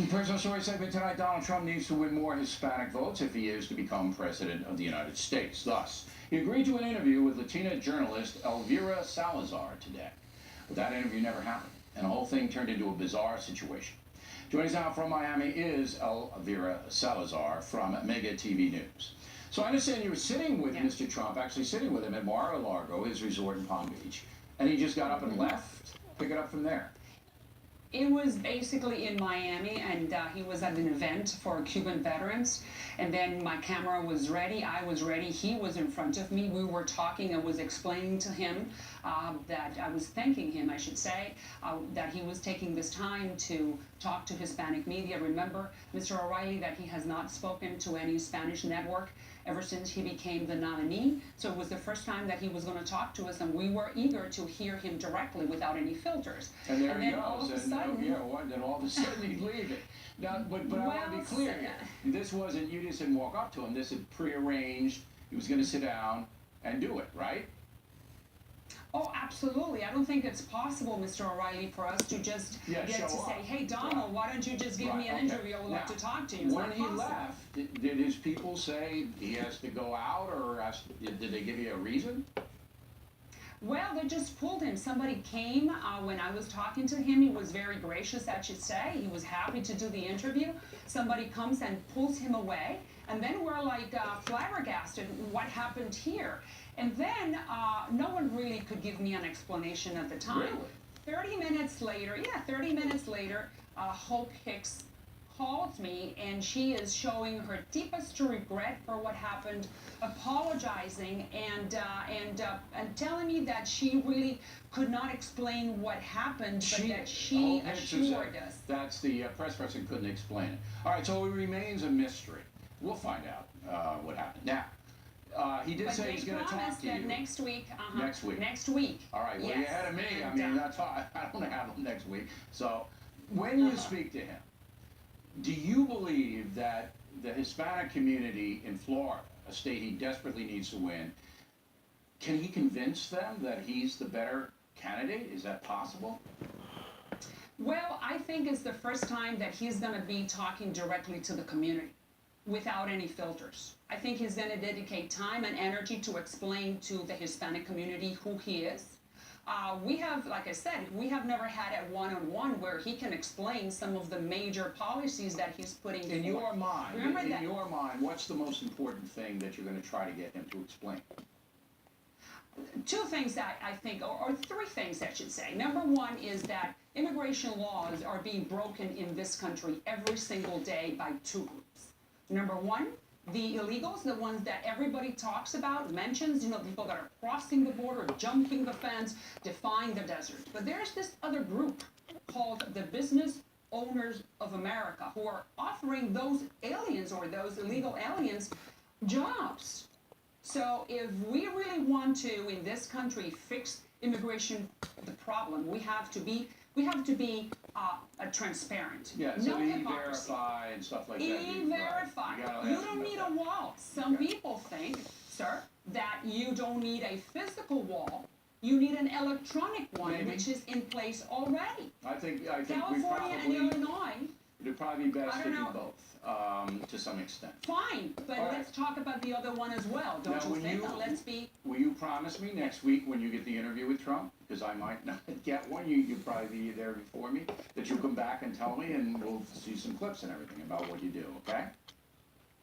Personal story segment tonight. Donald Trump needs to win more Hispanic votes if he is to become president of the United States. Thus, he agreed to an interview with Latina journalist Elvira Salazar today. But that interview never happened, and the whole thing turned into a bizarre situation. Joining us now from Miami is Elvira Salazar from Mega TV News. So I understand you were sitting with Mr. Trump, actually sitting with him at Mar-a-Lago, his resort in Palm Beach, and he just got up and left. Pick it up from there. It was basically in Miami, and he was at an event for Cuban veterans. And then my camera was ready, I was ready, he was in front of me. We were talking, I was explaining to him that I was thanking him, I should say, that he was taking this time to talk to Hispanic media. Remember, Mr. O'Reilly, that he has not spoken to any Spanish network ever since he became the nominee. So it was the first time that he was going to talk to us, and we were eager to hear him directly without any filters. And there he goes. Then all of a sudden he'd leave it. Now, but I want to be clear here. This wasn't, you just didn't walk up to him. This is prearranged. He was going to sit down and do it, right? Oh, absolutely. I don't think it's possible, Mr. O'Reilly, for us to just get to say, hey, Donald, why don't you just give me an interview? I would love to talk to you. It's when he left, did his people say he has to go out, or did they give you a reason? Well, they just pulled him. Somebody came when I was talking to him. He was very gracious, I should say. He was happy to do the interview. Somebody comes and pulls him away. And then we're like flabbergasted, what happened here? And then no one really could give me an explanation at the time. Really? 30 minutes later, Hope Hicks called me, and she is showing her deepest regret for what happened, apologizing and telling me that she really could not explain what happened, but that she assured us. That's the press person couldn't explain it. All right, so it remains a mystery. We'll find out what happened. Now, he did say he's going to talk to you. Next week. Next week. Next week. All right, well, you're ahead of me. I mean, I don't have him next week. So when you speak to him, do you believe that the Hispanic community in Florida, a state he desperately needs to win, can he convince them that he's the better candidate? Is that possible? Well, I think it's the first time that he's going to be talking directly to the community without any filters. I think he's going to dedicate time and energy to explain to the Hispanic community who he is. We have, like I said, we have never had a one-on-one where he can explain some of the major policies that he's putting forth. In your mind, in your mind, what's the most important thing that you're going to try to get him to explain? Two things that I think, or three things I should say. Number one is that immigration laws are being broken in this country every single day by two groups. Number one, the illegals, the ones that everybody talks about, mentions, people that are crossing the border, jumping the fence, defying the desert. But there's this other group called the Business Owners of America, who are offering those aliens or those illegal aliens jobs. So if we really want to, in this country, fix immigration, the problem, we have to be transparent. Yeah, so E-Verify and stuff like that. E-Verify. You don't need a wall. Some people think, sir, that you don't need a physical wall. You need an electronic one, which is in place already. I think California and Illinois. It'd probably be best to do both, to some extent. Fine, but let's talk about the other one as well. Don't you think? Let's be. Will you promise me next week when you get the interview with Trump, because I might not get one, you'll probably be there before me, that you'll come back and tell me, and we'll see some clips and everything about what you do, okay?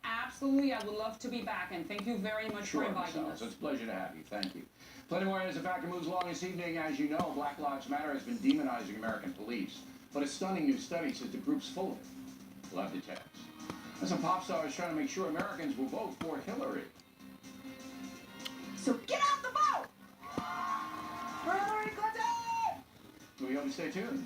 Absolutely, I would love to be back, and thank you very much for inviting us. It's a pleasure to have you. Thank you. Plenty more as the factor moves along this evening. As you know, Black Lives Matter has been demonizing American police, but a stunning new study says the group's full of it. We'll have details. And some pop stars trying to make sure Americans will vote for Hillary. So get out the vote! For Hillary Clinton! We hope you stay tuned.